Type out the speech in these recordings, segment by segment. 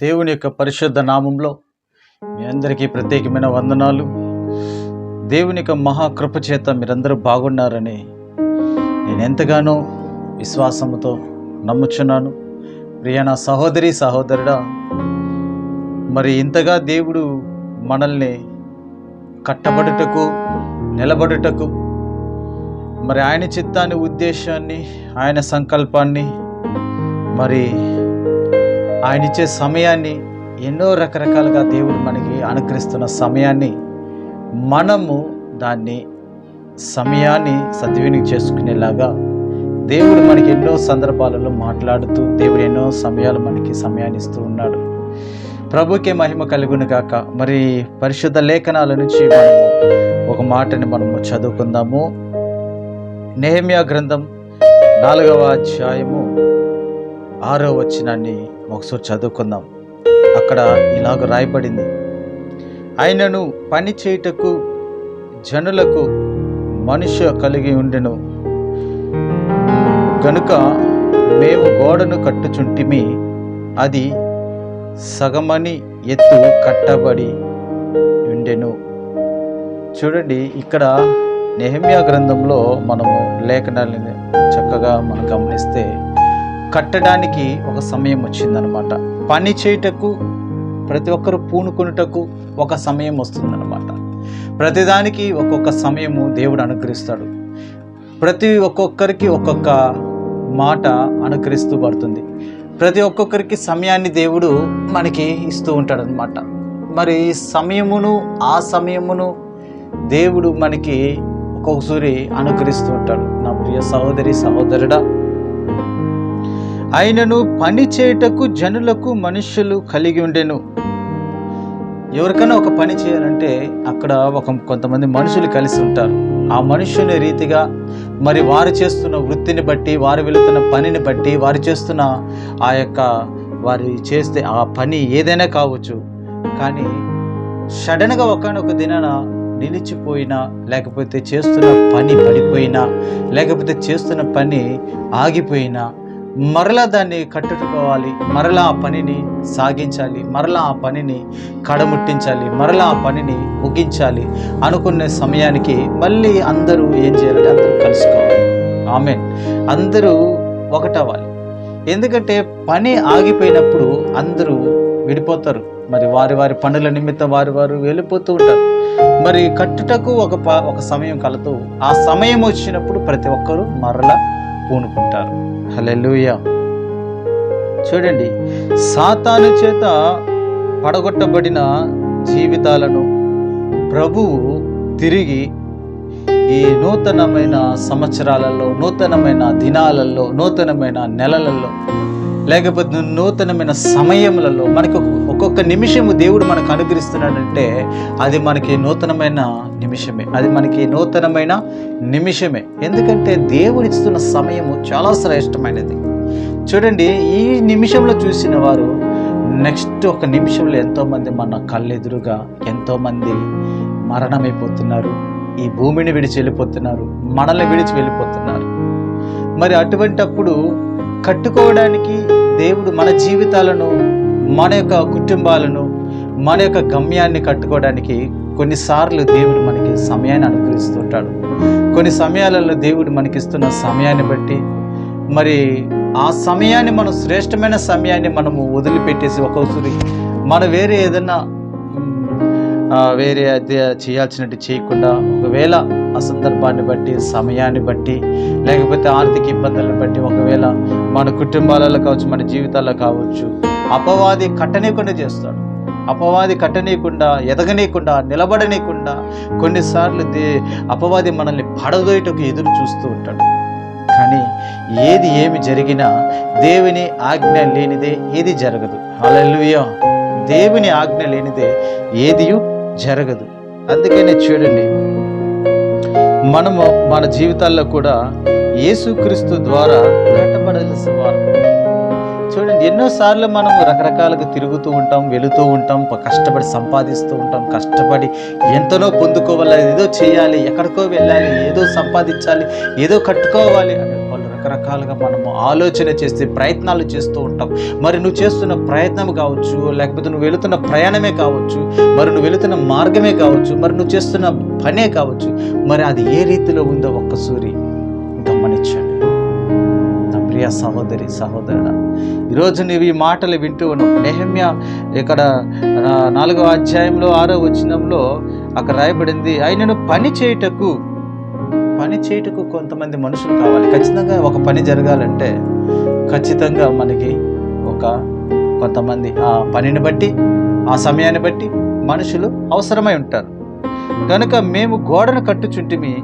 దేవుని యొక్క పరిశుద్ధ నామంలో మీ అందరికీ ప్రత్యేకమైన వందనాలు. దేవుని యొక్క మహాకృప చేత మీరందరూ బాగున్నారని నేను ఎంతగానో విశ్వాసముతో నమ్ముచున్నాను. ప్రియ నా సహోదరి సహోదరుడా, మరి ఇంతగా దేవుడు మనల్ని కట్టబడుటకు, నిలబడుటకు, మరి ఆయన చిత్తాన్ని, ఉద్దేశాన్ని, ఆయన సంకల్పాన్ని, మరి ఆయన ఇచ్చే సమయాన్ని, ఎన్నో రకరకాలుగా దేవుడు మనకి అనుగ్రహిస్తున్న సమయాన్ని మనము సమయాన్ని సద్వినియోగం చేసుకునేలాగా దేవుడు మనకి ఎన్నో సందర్భాలలో మాట్లాడుతూ, దేవుడు ఎన్నో సమయాలు మనకి సమయాన్ని ఇస్తూ ఉన్నాడు. ప్రభుకే మహిమ కలుగును గాక. మరి పరిశుద్ధ లేఖనాల నుంచి మనము ఒక మాటని మనము చదువుకుందాము. నెహెమ్యా గ్రంథం 4వ అధ్యాయము 6వ వచనాన్ని ఒకసారి చదువుకుందాం. అక్కడ ఇలాగ రాయబడింది: ఆయనను పని చేయుటకు జనులకు మనుష్య కలిగి ఉండెను గనుక మేము గోడను కట్టుచుంటిమి, అది సగమని ఎత్తు కట్టబడి ఉండెను. చూడండి, ఇక్కడ నెహెమ్యా గ్రంథంలో మనము లేఖనాలని చక్కగా మనం గమనిస్తే కట్టడానికి ఒక సమయం వచ్చిందనమాట. పని చేయుటకు, ప్రతి ఒక్కరు పూనుకొనుటకు ఒక సమయం వస్తుందన్నమాట. ప్రతిదానికి ఒక్కొక్క సమయము దేవుడు అనుగ్రహిస్తాడు. ప్రతి ఒక్కొక్కరికి ఒక్కొక్క మాట అనుగ్రహిస్తూ పడుతుంది. ప్రతి ఒక్కొక్కరికి సమయాన్ని దేవుడు మనకి ఇస్తూ ఉంటాడు అనమాట. మరి ఆ సమయమును దేవుడు మనకి ఒక్కొక్కసారి అనుగ్రహిస్తూ ఉంటాడు. నా ప్రియ సహోదరి సహోదరుడా, ఆయనను పని చేయుటకు జనులకు మనుష్యులు కలిగి ఉండెను. ఎవరికైనా ఒక పని చేయాలంటే అక్కడ కొంతమంది మనుషులు కలిసి ఉంటారు. ఆ మనుషుని రీతిగా మరి వారు చేస్తున్న వృత్తిని బట్టి, వారు వెళుతున్న పనిని బట్టి, వారు చేస్తున్న వారు చేస్తే ఆ పని ఏదైనా కావచ్చు. కానీ సడన్గా ఒకనొక దినాన నిలిచిపోయినా, లేకపోతే చేస్తున్న పని పడిపోయినా, లేకపోతే చేస్తున్న పని ఆగిపోయినా, మరలా దాన్ని కట్టుకోవాలి, మరలా ఆ పనిని సాగించాలి, మరలా ఆ పనిని కడముట్టించాలి, మరలా ఆ పనిని ముగించాలి అనుకునే సమయానికి మళ్ళీ అందరూ ఏం చేయాలంటే అందరూ కలుసుకోవాలి. ఆమేన్. అందరూ ఒకటవ్వాలి. ఎందుకంటే పని ఆగిపోయినప్పుడు అందరూ విడిపోతారు. మరి వారి వారి పనుల నిమిత్తం వారు వెళ్ళిపోతూ ఉంటారు. మరి కట్టుటకు ఒక సమయం కలదు. ఆ సమయం వచ్చినప్పుడు ప్రతి ఒక్కరూ మరలా పూనుకుంటారు. హల్లెలూయా. చూడండి, సాతాను చేత పడగొట్టబడిన జీవితాలను ప్రభువు తిరిగి ఈ నూతనమైన సంవత్సరాలలో, నూతనమైన దినాలలో, నూతనమైన నెలలలో, లేకపోతే నూతనమైన సమయములలో మనకు ఒక్కొక్క నిమిషము దేవుడు మనకు అనుగ్రహిస్తున్నాడంటే అది మనకి నూతనమైన నిమిషమే. ఎందుకంటే దేవుడు ఇస్తున్న సమయము చాలా శ్రేష్టమైనది. చూడండి, ఈ నిమిషంలో చూసిన వారు నెక్స్ట్ ఒక నిమిషంలో ఎంతోమంది మన కళ్ళెదురుగా ఎంతోమంది మరణమైపోతున్నారు, ఈ భూమిని విడిచి వెళ్ళిపోతున్నారు, మనల్ని విడిచి వెళ్ళిపోతున్నారు. మరి అటువంటప్పుడు కట్టుకోవడానికి దేవుడు మన జీవితాలను, మన యొక్క కుటుంబాలను, మన యొక్క గమ్యాన్ని కట్టుకోవడానికి కొన్నిసార్లు దేవుడు మనకి సమయాన్ని అనుగ్రహిస్తుంటాడు. కొన్ని సమయాలలో దేవుడు మనకిస్తున్న సమయాన్ని బట్టి మరి ఆ సమయాన్ని మనం శ్రేష్టమైన సమయాన్ని మనము వదిలిపెట్టేసి ఒక్కొక్కసారి మనం వేరే ఏదన్నా చేయాల్సినట్టు చేయకుండా, ఒకవేళ ఆ సందర్భాన్ని బట్టి, సమయాన్ని బట్టి, లేకపోతే ఆర్థిక ఇబ్బందులను బట్టి, ఒకవేళ మన కుటుంబాలలో కావచ్చు, మన జీవితాల్లో కావచ్చు, అపవాది కట్టనీయకుండా చేస్తాడు. అపవాది కట్టనీయకుండా, ఎదగనీయకుండా, నిలబడనీయకుండా కొన్నిసార్లు అపవాది మనల్ని పడదోయటకు ఎదురు చూస్తూ ఉంటాడు. కానీ ఏమి జరిగినా దేవుని ఆజ్ఞ లేనిదే ఏది జరగదు. హల్లెలూయా. దేవుని ఆజ్ఞ లేనిదే ఏది జరగదు. అందుకనే చూడండి, మనము మన జీవితాల్లో కూడా యేసుక్రీస్తు ద్వారా కట్టబడాల్సిన వారు. చూడండి, ఎన్నోసార్లు మనము రకరకాలుగా తిరుగుతూ ఉంటాం, వెళుతూ ఉంటాం, కష్టపడి సంపాదిస్తూ ఉంటాం, కష్టపడి ఎంతనో పొందుకోవాలి, ఏదో చేయాలి, ఎక్కడికో వెళ్ళాలి, ఏదో సంపాదించాలి, ఏదో కట్టుకోవాలి అని రకరకాలుగా మనము ఆలోచన చేస్తే ప్రయత్నాలు చేస్తూ ఉంటాం. మరి నువ్వు చేస్తున్న ప్రయత్నం కావచ్చు, లేకపోతే నువ్వు వెళుతున్న ప్రయాణమే కావచ్చు, మరి నువ్వు వెళుతున్న మార్గమే కావచ్చు, మరి నువ్వు చేస్తున్న పనే కావచ్చు, మరి అది ఏ రీతిలో ఉందో ఒక్కసారి గమనించండి. నా ప్రియ సహోదరి సహోదరుడా, ఈరోజు నీవు ఈ మాటలు వింటూ ఉన్నావు. నెహెమ్యా ఇక్కడ 4వ అధ్యాయంలో 6వ వచనంలో అక్కడ రాయబడింది, ఆయనను పని చేయుటకు కొంతమంది మనుషులు కావాలి. ఖచ్చితంగా ఒక పని జరగాలంటే ఖచ్చితంగా మనకి కొంతమంది ఆ పనిని బట్టి, ఆ సమయాన్ని బట్టి మనుషులు అవసరమై ఉంటారు. కనుక మేము గోడను కట్టుచుంటిమి,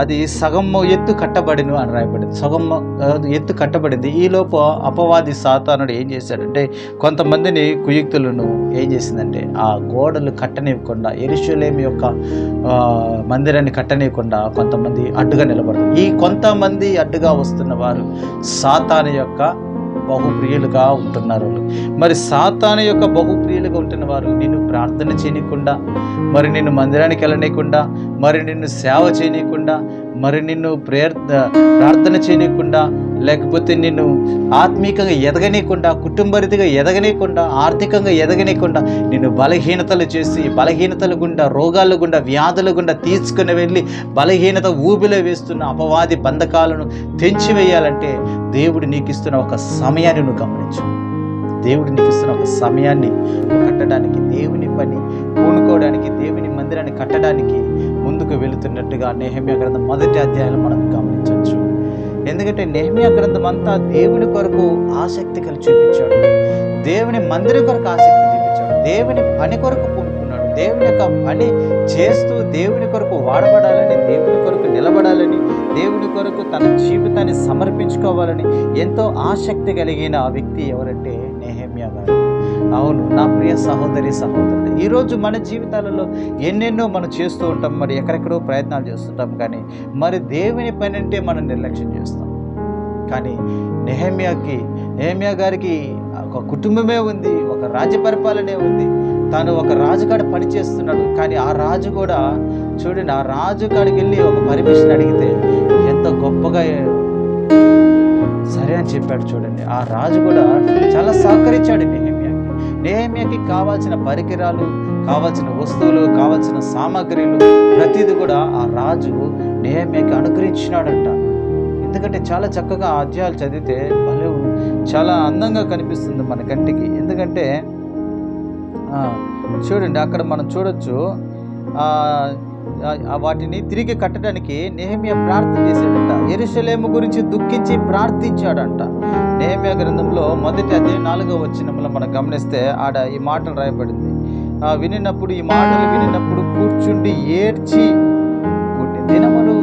అది సగం ఎత్తు కట్టబడిను అని రాయబడింది. సగం ఎత్తు కట్టబడింది. ఈలోపు అపవాది సాతానుడు ఏం చేశాడంటే కొంతమందిని కుయుక్తులను ఏం చేసిందంటే ఆ గోడలు కట్టనివ్వకుండా, యెరూషలేము యొక్క మందిరాన్ని కట్టనివ్వకుండా కొంతమంది అడ్డుగా నిలబడతారు. ఈ కొంతమంది అడ్డుగా వస్తున్న వారు సాతాను యొక్క బహుప్రియులుగా ఉంటున్నారు. మరి సాతాను యొక్క బహుప్రియులుగా ఉంటున్న వారు నిన్ను ప్రార్థన చేయనీయకుండా, మరి నిన్ను మందిరానికి వెళ్ళనీయకుండా, మరి నిన్ను సేవ చేయనీయకుండా, మరి నిన్ను ప్రార్థన చేయనీయకుండా, లేకపోతే నిన్ను ఆత్మీయంగా ఎదగనీయకుండా, కుటుంబరీతిగా ఎదగనీయకుండా, ఆర్థికంగా ఎదగనీయకుండా నిన్ను బలహీనతలు చేసి, బలహీనతల గుండా, రోగాల గుండా, వ్యాధుల గుండా తీసుకుని వెళ్ళి బలహీనత ఊబిలో వేస్తున్న అపవాది బంధకాలను తెంచివేయాలంటే దేవుడు నీకు ఇస్తున్న ఒక సమయాన్ని నువ్వు గమనించు. దేవుడు నీకు ఇస్తున్న ఒక సమయాన్ని కట్టడానికి, దేవుని పని పూనుకోవడానికి, దేవుని మందిరాన్ని కట్టడానికి ముందుకు వెళుతున్నట్టుగా నెహెమ్యా గ్రంథం 1వ అధ్యాయంలో మనం గమనించవచ్చు. ఎందుకంటే నెహెమ్యా గ్రంథం అంతా దేవుని కొరకు ఆసక్తి కలిగి చూపించాడు. దేవుని మందిరం కొరకు ఆసక్తి చూపించాడు. దేవుని పని కొరకు పూనుకున్నాడు. దేవుని యొక్క పని చేస్తూ దేవుని కొరకు వాడబడాలని, దేవుని కొరకు నిలబడాలని, దేవుని కొరకు తన జీవితాన్ని సమర్పించుకోవాలని ఎంతో ఆసక్తి కలిగిన వ్యక్తి ఎవరంటే నెహెమ్యా గారు. అవును నా ప్రియ సహోదరి సహోదరుడు, ఈరోజు మన జీవితాలలో ఎన్నెన్నో మనం చేస్తూ ఉంటాం, మరి ఎక్కడెక్కడో ప్రయత్నాలు చేస్తుంటాం, కానీ మరి దేవుని పని అంటే మనం నిర్లక్ష్యం చేస్తాం. కానీ నెహెమ్యా గారికి ఒక కుటుంబమే ఉంది, ఒక రాజ్య పరిపాలనే ఉంది, తాను ఒక రాజుకాడ పని చేస్తున్నాడు. కానీ ఆ రాజు కూడా చూడండి, ఆ రాజు కాడికి వెళ్ళి ఒక పర్మిషన్ అడిగితే ఎంత గొప్పగా సరే అని చెప్పాడు. చూడండి, ఆ రాజు కూడా చాలా సహకరించాడు నెహెమ్యాకి కావాల్సిన పరికరాలు, కావాల్సిన వస్తువులు, కావాల్సిన సామాగ్రిలు ప్రతిదీ కూడా ఆ రాజు నెహెమ్యాకి అనుగ్రహించినాడంట. ఎందుకంటే చాలా చక్కగా ఆ అధ్యాయాలు చదివితే భలే చాలా అందంగా కనిపిస్తుంది మన కంటికి. ఎందుకంటే చూడండి, అక్కడ మనం చూడొచ్చు, వాటిని తిరిగి కట్టడానికి నెహెమ్యా ప్రార్థన చేశాడంట. యెరూషలేము గురించి దుఃఖించి ప్రార్థించాడంట. నెహెమ్యా గ్రంథంలో 1వ అధ్యాయం 4వ వచనంలో మనం గమనిస్తే ఆడ ఈ మాటలు రాయబడింది. ఈ మాటలు వినినప్పుడు కూర్చుండి ఏడ్చి కొన్ని దినములు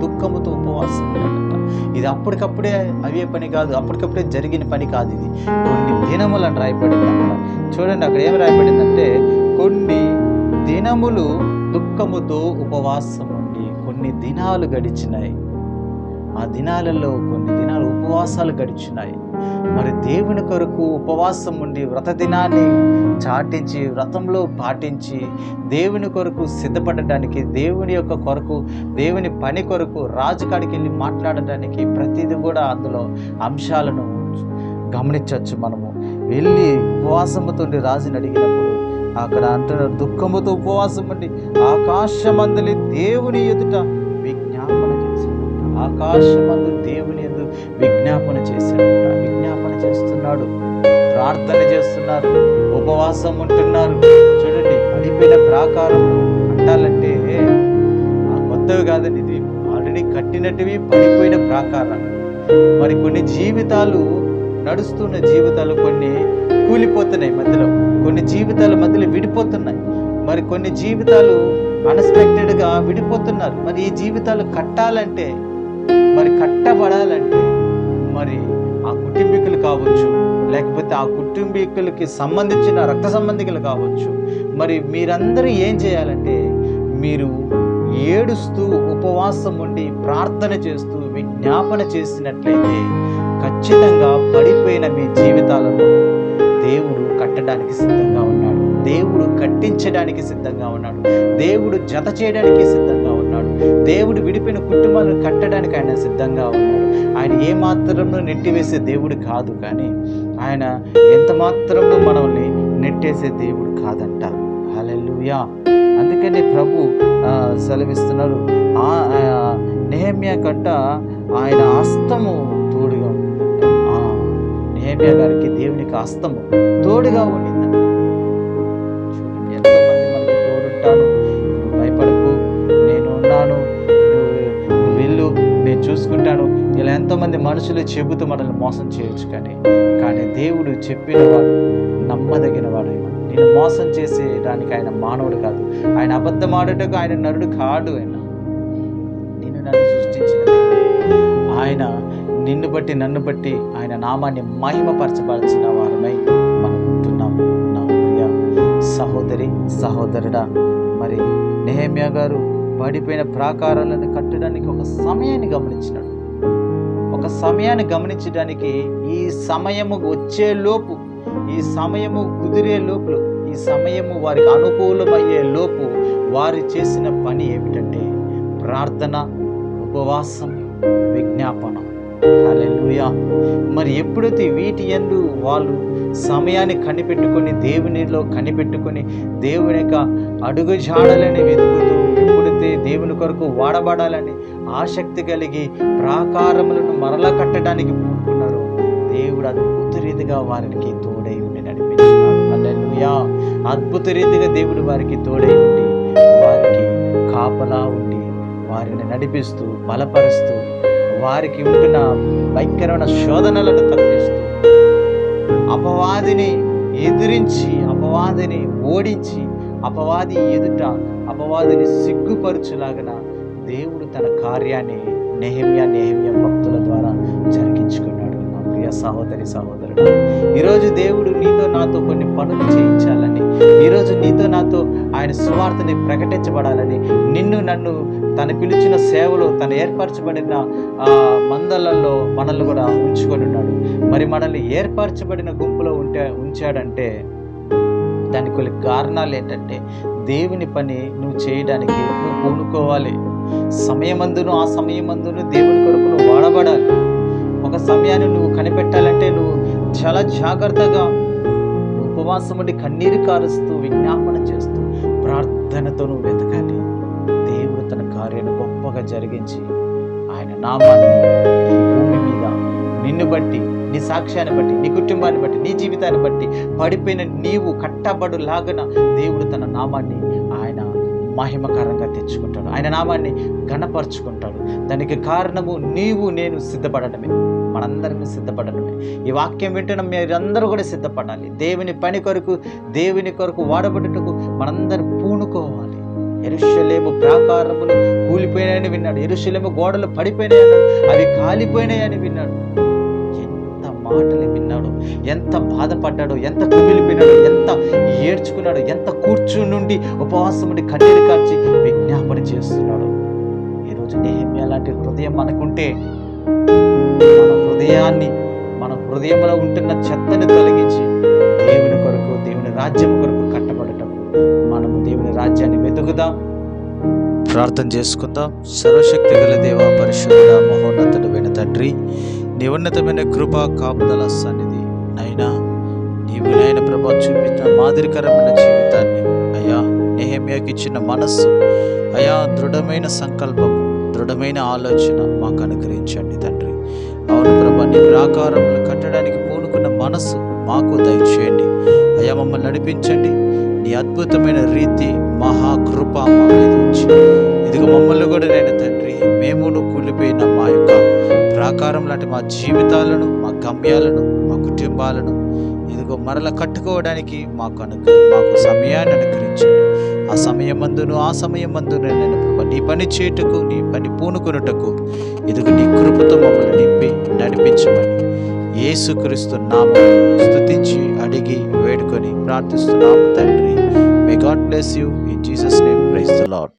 దుఃఖముతో ఉపవాసం ఉన్నాడంట. ఇది అప్పటికప్పుడే అవే పని కాదు, అప్పటికప్పుడే జరిగిన పని కాదు, ఇది కొన్ని దినములు అని రాయబడింది. అక్కడ చూడండి, అక్కడ ఏమి రాయబడిందంటే కొన్ని దినములు దుఃఖముతో ఉపవాసం ఉండి కొన్ని దినాలు గడిచినాయి. ఆ దినాలలో కొన్ని దినాలు ఉపవాసాలు గడిచినాయి. మరి దేవుని కొరకు ఉపవాసం ఉండి వ్రత దినాన్ని చాటించి, వ్రతంలో పాటించి, దేవుని కొరకు సిద్ధపడటానికి, దేవుని యొక్క కొరకు, దేవుని పని కొరకు రాజు కాడికి వెళ్ళి మాట్లాడటానికి ప్రతిదీ కూడా అందులో అంశాలను గమనించవచ్చు. మనము వెళ్ళి ఉపవాసముతో రాజుని అడిగినప్పుడు అక్కడ అంటున్నారు, దుఃఖముతో ఉపవాసం ఉండి ఆకాశమందలి దేవుని ఎదుట విజ్ఞాపన చేశాడంట. ఆకాశమందు దేవుని ఎదుట విజ్ఞాపన చేశాడంట. విజ్ఞాపన చేస్తున్నాడు, ప్రార్థన చేస్తున్నారు, ఉపవాసం ఉంటున్నారు. చూడండి, పడిపోయిన ప్రాకారంలో కట్టాలంటే కొత్తవి కాదండి, ఇది ఆల్రెడీ కట్టినట్టువి పడిపోయిన ప్రాకారాలు. మరి కొన్ని జీవితాలు, నడుస్తున్న జీవితాలు కొన్ని కూలిపోతున్నాయి, మధ్యలో కొన్ని జీవితాలు మధ్యలో విడిపోతున్నాయి, మరి కొన్ని జీవితాలు అన్ఎక్స్పెక్టెడ్గా విడిపోతున్నారు. మరి ఈ జీవితాలు కట్టాలంటే, మరి కట్టబడాలంటే మరి ఆ కుటుంబీకులు కావచ్చు, లేకపోతే ఆ కుటుంబీకులకి సంబంధించిన రక్త సంబంధికులు కావచ్చు, మరి మీరందరూ ఏం చేయాలంటే మీరు ఏడుస్తూ ఉపవాసం ఉండి ప్రార్థన చేస్తూ విజ్ఞాపన చేసినట్లయితే ఖచ్చితంగా పడిపోయిన మీ జీవితాలను దేవుడు కట్టడానికి సిద్ధంగా ఉన్నాడు. దేవుడు కట్టించడానికి సిద్ధంగా ఉన్నాడు. దేవుడు జత చేయడానికి సిద్ధంగా ఉన్నాడు. దేవుడు విడిపోయిన కుటుంబాలను కట్టడానికి ఆయన సిద్ధంగా ఉన్నాడు. ఆయన ఏ మాత్రంలో నెట్టివేసే దేవుడు కాదు, కానీ ఆయన ఎంత మాత్రంలో మనల్ని నెట్టేసే దేవుడు కాదంట. హల్లెలూయా. అందుకని ప్రభు సెలవిస్తున్నారు, నెహెమ్యా కంట ఆయన హస్తము తోడుగా ఉండిందంట. నెహెమ్యా గారికి దేవునికి హస్తము తోడుగా ఉండిందంట. చూడండి, ఎంతోమంది మనకి తోడుంటాను, నువ్వు భయపడకు, నేను ఉన్నాను, నువ్వు వెళ్ళు, నేను చూసుకుంటాను, ఇలా ఎంతోమంది మనుషులు చెబుతూ మనల్ని మోసం చేయొచ్చు. కానీ దేవుడు చెప్పిన వాడు నమ్మదగిన వాడు. నేను మోసం చేసేదానికి ఆయన మానవుడు కాదు, ఆయన అబద్ధం ఆడటకు ఆయన నరుడు కాడు. నిన్ను నన్ను సృష్టించిన ఆయన నిన్ను బట్టి నన్ను బట్టి ఆయన నామాన్ని మహిమపరచబడాల్సిన వారమై మనం ఉంటున్నాము. నా ప్రియ సహోదరి సహోదరుడా, మరి నెహెమ్యా గారు పడిపోయిన ప్రాకారాలను కట్టడానికి ఒక సమయాన్ని గమనించినాడు. ఒక సమయాన్ని గమనించడానికి, ఈ సమయము వచ్చే లోపు, ఈ సమయము కుదిరే లోపు, ఈ సమయము వారికి అనుకూలమయ్యే లోపు వారు చేసిన పని ఏమిటంటే ప్రార్థన, ఉపవాసం, విజ్ఞాపన. హల్లెలూయా. మరి ఎప్పుడైతే వీటి యందు వాళ్ళు సమయాన్ని కనిపెట్టుకొని, దేవునిలో కనిపెట్టుకొని, దేవుని యొక్క అడుగు జాడలని వెతుకుతూ, ఎప్పుడైతే దేవుని కొరకు వాడబడాలని ఆసక్తి కలిగి ప్రాకారములను మరలా కట్టడానికి పూనుకున్నారో, దేవుడు అద్భుత రీతిగా వారికి తోడై ఉండి నడిపించినాడు. హల్లెలూయా. అద్భుత రీతిగా దేవుడు వారికి తోడై ఉండి, వారికి కాపలా ఉండి, వారిని నడిపిస్తూ, బలపరుస్తూ, వారికి ఉంటున్న భయంకరమైన శోధనలను తప్పిస్తూ, అపవాదిని ఎదిరించి, అపవాదిని ఓడించి, అపవాది ఎదుట అపవాదిని సిగ్గుపరచులాగన దేవుడు తన కార్యాన్ని నెహెమ్యా భక్తుల ద్వారా జరిగించుకున్నాడు. నా ప్రియ సహోదరి సహోదరుడు, ఈరోజు దేవుడు నీతో నాతో కొన్ని పనులు చేయించాలని, ఈరోజు నీతో నాతో ఆయన సువార్తని ప్రకటించబడాలని, నిన్ను నన్ను తను పిలిచిన సేవలో, తను ఏర్పరచబడిన మందలలో మనల్ని కూడా ఉంచుకొని ఉన్నాడు. మరి మనల్ని ఏర్పరచబడిన గుంపులో ఉంచాడంటే దానికి కొన్ని కారణాలు ఏంటంటే, దేవుని పని నువ్వు చేయడానికి నువ్వు పూనుకోవాలి. సమయమందును ఆ సమయమందును దేవుని కొరకు నువ్వు వాడబడాలి. ఒక సమయాన్ని నువ్వు కనిపెట్టాలంటే నువ్వు చాలా జాగ్రత్తగా ఉపవాసం ఉండి కన్నీరు కారుస్తూ, విజ్ఞాపన చేస్తూ, ప్రార్థనతో నువ్వు వెతకాలి. దేవుడు తన కార్యాన్ని గొప్పగా జరిగించి ఆయన నామాన్ని ఈ భూమి మీద నిన్ను బట్టి, నీ సాక్ష్యాన్ని బట్టి, నీ కుటుంబాన్ని బట్టి, నీ జీవితాన్ని బట్టి పడిపోయిన నీవు కట్టబడులాగన దేవుడు తన నామాన్ని ఆయన మహిమకరంగా తెచ్చుకుంటాడు. ఆయన నామాన్ని ఘనపరుచుకుంటాడు. దానికి కారణము నీవు నేను సిద్ధపడటమే, మనందరం సిద్ధపడటమే. ఈ వాక్యం వింటున్న మీరందరూ కూడా సిద్ధపడాలి. దేవుని పని కొరకు, దేవుని కొరకు వాడబడుటకు మనందరం పూనుకోవాలి. యెరూషలేము ప్రాకారములు కూలిపోయినాయని విన్నాడు, యెరూషలేము గోడలు పడిపోయినాయన్నాడు, అవి కాలిపోయినాయని విన్నాడు. ఎంత మాటలు విన్నాడు, ఎంత బాధపడ్డాడు, ఎంత కుమిలిపోయినాడు, ఎంత ఏడ్చుకున్నాడు, ఎంత కూర్చుని నుండి ఉపవాసం నుండి కన్నీరు కార్చి విజ్ఞాపన చేస్తున్నాడు. ఈరోజు నెహెమ్యా లాంటి హృదయం మనకుంటే, మన హృదయంలో ఉంటున్న చెత్తని తొలగించి దేవుని కొరకు, దేవుని రాజ్యం కొరకు కట్టబడటం, మనము దేవుని రాజ్యాన్ని వెతుకుదాం. ప్రార్థన చేసుకుందాం. సర్వశక్తి గల దేవ, పరిశుద్ధ మహోన్నతుడైన తండ్రి, నీ ఉన్నతమైన కృప కాపుదల సన్నిధి నైనా, నీవు నైనా ప్రభా చూపించిన మాదిరికరమైన జీవితాన్ని అయ్యా, నెహెమ్యాకి ఇచ్చిన మనస్సు అయ్యా, దృఢమైన సంకల్పం, దృఢమైన ఆలోచన మాకు అనుగ్రహించండి తండ్రి. అవును ప్రభా, నీ ప్రాకారములు కట్టడానికి పూనుకున్న మనస్సు మాకు దయచేయండి అయ్యా. మమ్మల్ని నడిపించండి. నీ అద్భుతమైన రీతి, మహాకృప మా మీద ఉంచి, ఇదిగో మమ్మల్ని కూడా నేను తండ్రి, మేమును కూలిపోయిన మా యొక్క ప్రాకారం లాంటి మా జీవితాలను, మా గమ్యాలను, మా కుటుంబాలను ఇదిగో మరల కట్టుకోవడానికి మాకు సమయాన్ని అనుగ్రహించండి. ఆ సమయమందును నేను ప్రభా నీ పని చేయుటకు, నీ పని పూనుకొనుటకు ఇదిగో నీ కృపతో మమ్మల్ని నింపి నడిపించమని యేసుక్రీస్తు నామములో స్తుతించి అడిగి వేడుకొని ప్రార్థిస్తున్నాము తండ్రి. May God bless you. In Jesus name praise the lord.